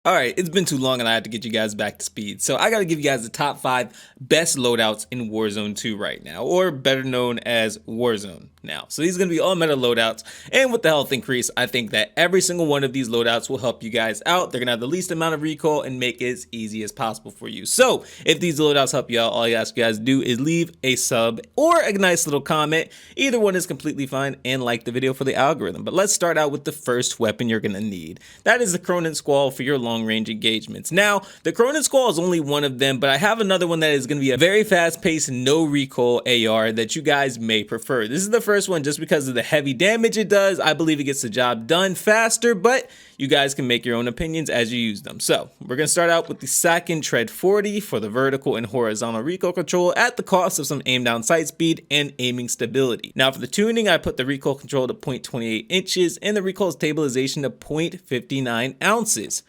Alright, it's been too long and I have to get you guys back to speed. So I gotta give you guys the top 5 best loadouts in Warzone 2 right now, or better known as Warzone now. So these are gonna be all meta loadouts, and with the health increase, I think that every single one of these loadouts will help you guys out. They're gonna have the least amount of recoil and make it as easy as possible for you. So if these loadouts help you out, all you ask you guys to do is leave a sub or a nice little comment. Either one is completely fine, and like the video for the algorithm. But let's start out with the first weapon you're gonna need. That is the Cronin Squall for your long-range engagements. Now, the Cronin Squall is only one of them, but I have another one that is going to be a very fast-paced, no recoil AR that you guys may prefer. This is the first one just because of the heavy damage it does. I believe it gets the job done faster, but you guys can make your own opinions as you use them. So, we're going to start out with the Sakin Tread 40 for the vertical and horizontal recoil control at the cost of some aim down sight speed and aiming stability. Now, for the tuning, I put the recoil control to 0.28 inches and the recoil stabilization to 0.59 ounces.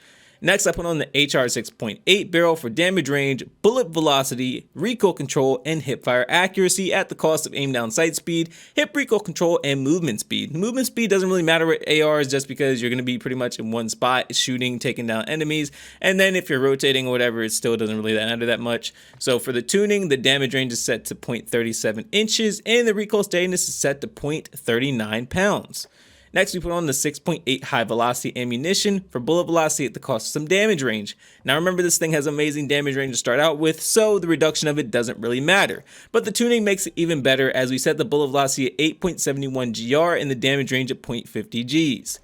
Next, I put on the HR 6.8 barrel for damage range, bullet velocity, recoil control, and hip fire accuracy at the cost of aim down sight speed, hip recoil control, and movement speed. Movement speed doesn't really matter with ARs just because you're going to be pretty much in one spot shooting, taking down enemies, and then if you're rotating or whatever, it still doesn't really matter that much. So for the tuning, the damage range is set to 0.37 inches, and the recoil steadiness is set to 0.39 pounds. Next, we put on the 6.8 high velocity ammunition for bullet velocity at the cost of some damage range. Now remember, this thing has amazing damage range to start out with, so the reduction of it doesn't really matter. But the tuning makes it even better as we set the bullet velocity at 8.71 GR and the damage range at 0.50 Gs.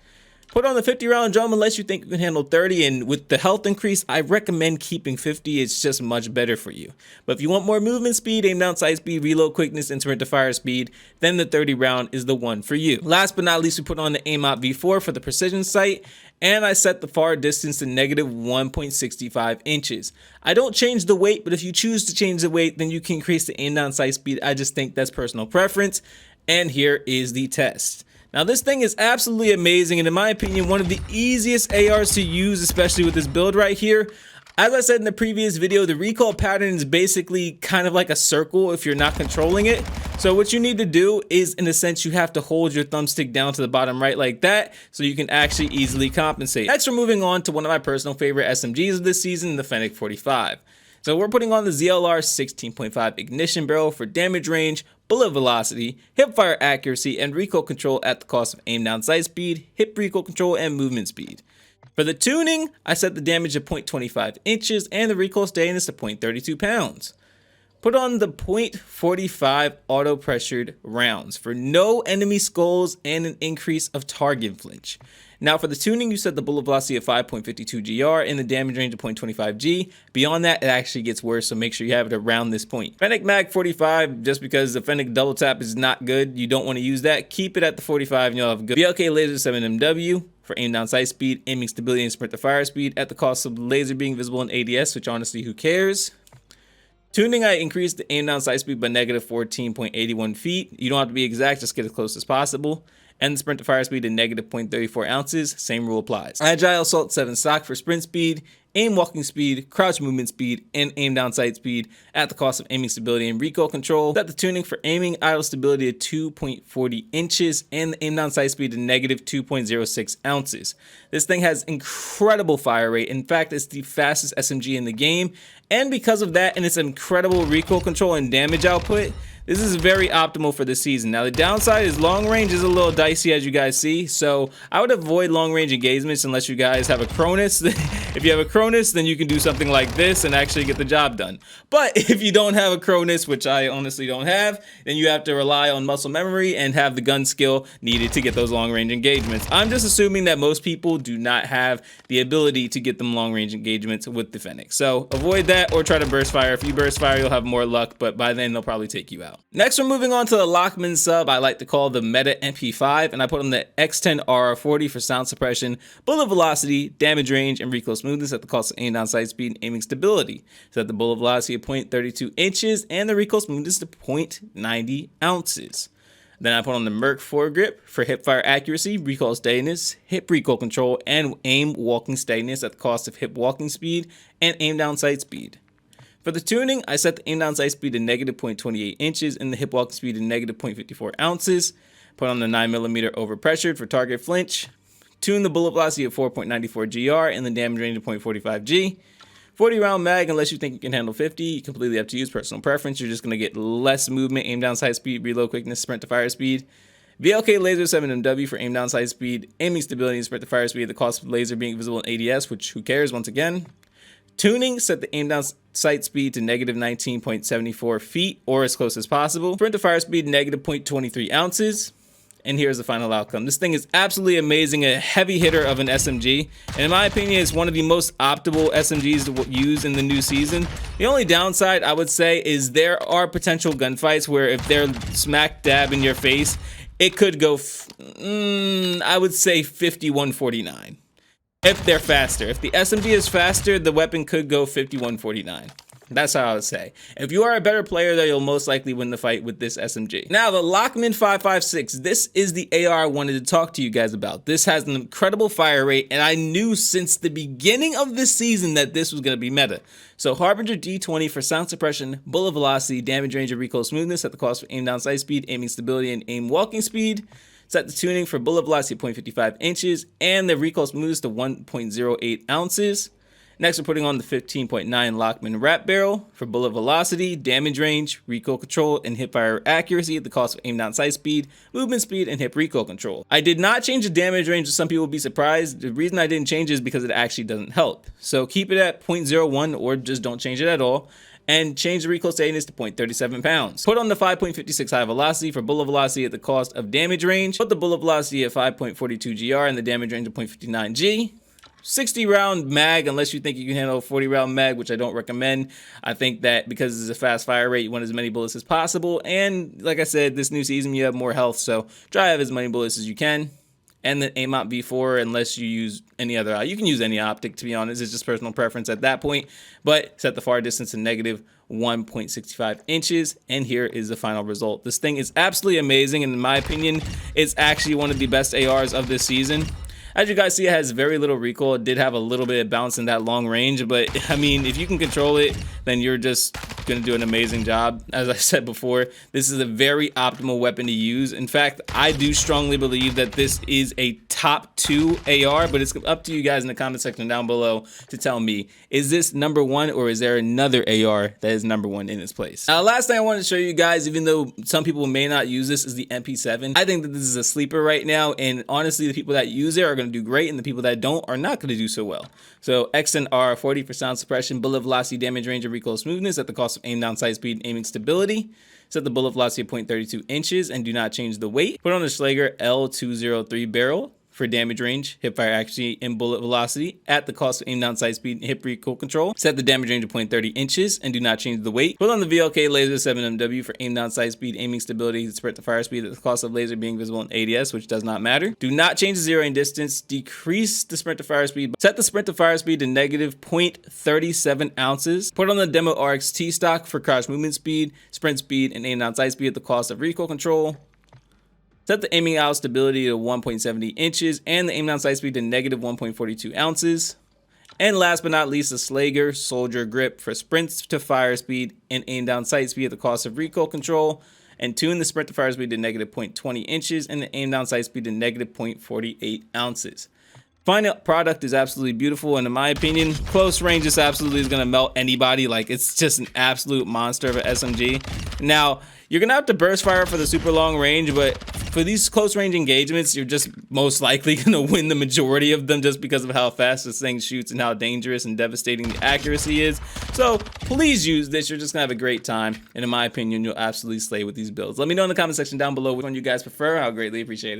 Put on the 50 round drum unless you think you can handle 30, and with the health increase, I recommend keeping 50. It's just much better for you. But if you want more movement speed, aim down sight speed, reload quickness, and sprint to fire speed, then the 30 round is the one for you. Last but not least, we put on the AIMOT V4 for the precision sight, and I set the far distance to negative 1.65 inches. I don't change the weight, but if you choose to change the weight, then you can increase the aim down sight speed. I just think that's personal preference. And here is the test. Now this thing is absolutely amazing, and in my opinion, one of the easiest ARs to use, especially with this build right here. As I said in the previous video, the recoil pattern is basically kind of like a circle if you're not controlling it. So what you need to do is, in a sense, you have to hold your thumbstick down to the bottom right like that, so you can actually easily compensate. Next, we're moving on to one of my personal favorite SMGs of this season, the Fennec 45. So we're putting on the ZLR 16.5 ignition barrel for damage range, bullet velocity, hip fire accuracy, and recoil control at the cost of aim down sight speed, hip recoil control, and movement speed. For the tuning, I set the damage to 0.25 inches and the recoil steadiness to 0.32 pounds. Put on the .45 auto pressured rounds for no enemy skulls and an increase of target flinch. Now for the tuning, you set the bullet velocity at 5.52 GR and the damage range of 0.25 G. Beyond that, it actually gets worse, so make sure you have it around this point. Fennec Mag 45, just because the Fennec double tap is not good, you don't want to use that. Keep it at the 45 and you'll have good. BLK Laser 7 MW for aim down sight speed, aiming stability, and sprint to fire speed at the cost of the laser being visible in ADS, which honestly, who cares? Tuning, I increased the aim down sight speed by negative 14.81 feet. You don't have to be exact, just get as close as possible. And the sprint to fire speed to negative 0.34 ounces, same rule applies. Agile Assault 7 stock for sprint speed, aim walking speed, crouch movement speed, and aim down sight speed at the cost of aiming stability and recoil control. Set the tuning for aiming idle stability to 2.40 inches and the aim down sight speed to negative 2.06 ounces. This thing has incredible fire rate. In fact, it's the fastest SMG in the game. And because of that and its incredible recoil control and damage output, this is very optimal for this season. Now the downside is long range is a little dicey, as you guys see, so I would avoid long range engagements unless you guys have a Cronus. If you have a Cronus, then you can do something like this and actually get the job done. But if you don't have a Cronus, which I honestly don't have, then you have to rely on muscle memory and have the gun skill needed to get those long range engagements. I'm just assuming that most people do not have the ability to get them long range engagements with the Fennec. So avoid that or try to burst fire. If you burst fire, you'll have more luck, but by then they'll probably take you out. Next, we're moving on to the Lockman sub I like to call the Meta MP5, and I put on the X10 RR40 for sound suppression, bullet velocity, damage range, and recoil smoothness at the cost of aim down sight speed and aiming stability. Set the bullet velocity at 0.32 inches and the recoil smoothness to 0.90 ounces. Then I put on the MERC FOREGRIP for hip fire accuracy, recoil steadiness, hip recoil control, and aim walking steadiness at the cost of hip walking speed and aim down sight speed. For the tuning, I set the aim down sight speed to negative 0.28 inches and the hip walking speed to negative 0.54 ounces. Put on the 9mm overpressured for target flinch. Tune the bullet velocity at 4.94 GR and the damage range of 0.45 G. 40 round mag unless you think you can handle 50. Completely up to you, it's personal preference. You're just going to get less movement, aim down sight speed, reload quickness, sprint to fire speed. VLK laser 7 MW for aim down sight speed, aiming stability, and sprint to fire speed at the cost of laser being visible in ADS, which who cares once again. Tuning, set the aim down sight speed to negative 19.74 feet or as close as possible. Sprint to fire speed negative 0.23 ounces. And here's the final outcome. This thing is absolutely amazing, a heavy hitter of an SMG. And in my opinion, it's one of the most optimal SMGs to use in the new season. The only downside I would say is there are potential gunfights where if they're smack dab in your face, it could go, I would say 51-49. If they're faster. If the SMG is faster, the weapon could go 51-49. That's how I would say. If you are a better player, then you'll most likely win the fight with this SMG. Now, the Lockman 556. This is the AR I wanted to talk to you guys about. This has an incredible fire rate, and I knew since the beginning of this season that this was going to be meta. So, Harbinger D20 for sound suppression, bullet velocity, damage range, and recoil smoothness at the cost of aim down sight speed, aiming stability, and aim walking speed. Set the tuning for bullet velocity at 0.55 inches and the recoil smoothness to 1.08 ounces. Next, we're putting on the 15.9 Lockman Wrap Barrel for bullet velocity, damage range, recoil control, and hip fire accuracy at the cost of aim down sight speed, movement speed, and hip recoil control. I did not change the damage range, so some people will be surprised. The reason I didn't change it is because it actually doesn't help. So keep it at 0.01 or just don't change it at all. And change the recoil steadiness to 0.37 pounds. Put on the 5.56 high velocity for bullet velocity at the cost of damage range. Put the bullet velocity at 5.42 GR and the damage range of 0.59 G. 60 round mag unless you think you can handle a 40 round mag, which I don't recommend. I think that because it's a fast fire rate, you want as many bullets as possible. And like I said, this new season you have more health, so try to have as many bullets as you can. And then aim out V4 unless you use any other. You can use any optic, to be honest. It's just personal preference at that point. But set the far distance to negative 1.65 inches. And here is the final result. This thing is absolutely amazing. And in my opinion, it's actually one of the best ARs of this season. As you guys see, it has very little recoil. It did have a little bit of bounce in that long range, but I mean, if you can control it, then you're just gonna do an amazing job. As I said before, this is a very optimal weapon to use. In fact, I do strongly believe that this is a top 2 AR, but it's up to you guys in the comment section down below to tell me, is this number 1 or is there another AR that is number 1 in its place? Now, last thing I wanted to show you guys, even though some people may not use this, is the MP7. I think that this is a sleeper right now, and honestly, the people that use it are gonna do great, and the people that don't are not going to do so well. So XNR 40 for sound suppression, bullet velocity, damage range, and recoil smoothness at the cost of aim down sight speed and aiming stability. Set the bullet velocity at 0.32 inches and do not change the weight. Put on the SCHLAGER L203 barrel for damage range, hip fire accuracy, and bullet velocity at the cost of aim down sight speed and hip recoil control. Set the damage range to 0.30 inches and do not change the weight. Put on the VLK laser 7 MW for aim down sight speed, aiming stability, and sprint to fire speed at the cost of laser being visible in ADS, which does not matter. Do not change the zeroing distance. Decrease the sprint to fire speed. Set the sprint to fire speed to negative 0.37 ounces. Put on the Demo RXT stock for crouch movement speed, sprint speed, and aim down sight speed at the cost of recoil control. Set the aiming out stability to 1.70 inches and the aim down sight speed to negative 1.42 ounces. And last but not least, the SCHLAGER Soldier Grip for sprints to fire speed and aim down sight speed at the cost of recoil control. And tune the sprint to fire speed to negative 0.20 inches and the aim down sight speed to negative 0.48 ounces. Final product is absolutely beautiful, and in my opinion, close range just absolutely is going to melt anybody. Like, it's just an absolute monster of an SMG. Now, you're going to have to burst fire for the super long range, but for these close range engagements, you're just most likely going to win the majority of them just because of how fast this thing shoots and how dangerous and devastating the accuracy is. So please use this. You're just going to have a great time, and in my opinion, you'll absolutely slay with these builds. Let me know in the comment section down below which one you guys prefer. I'll greatly appreciate it.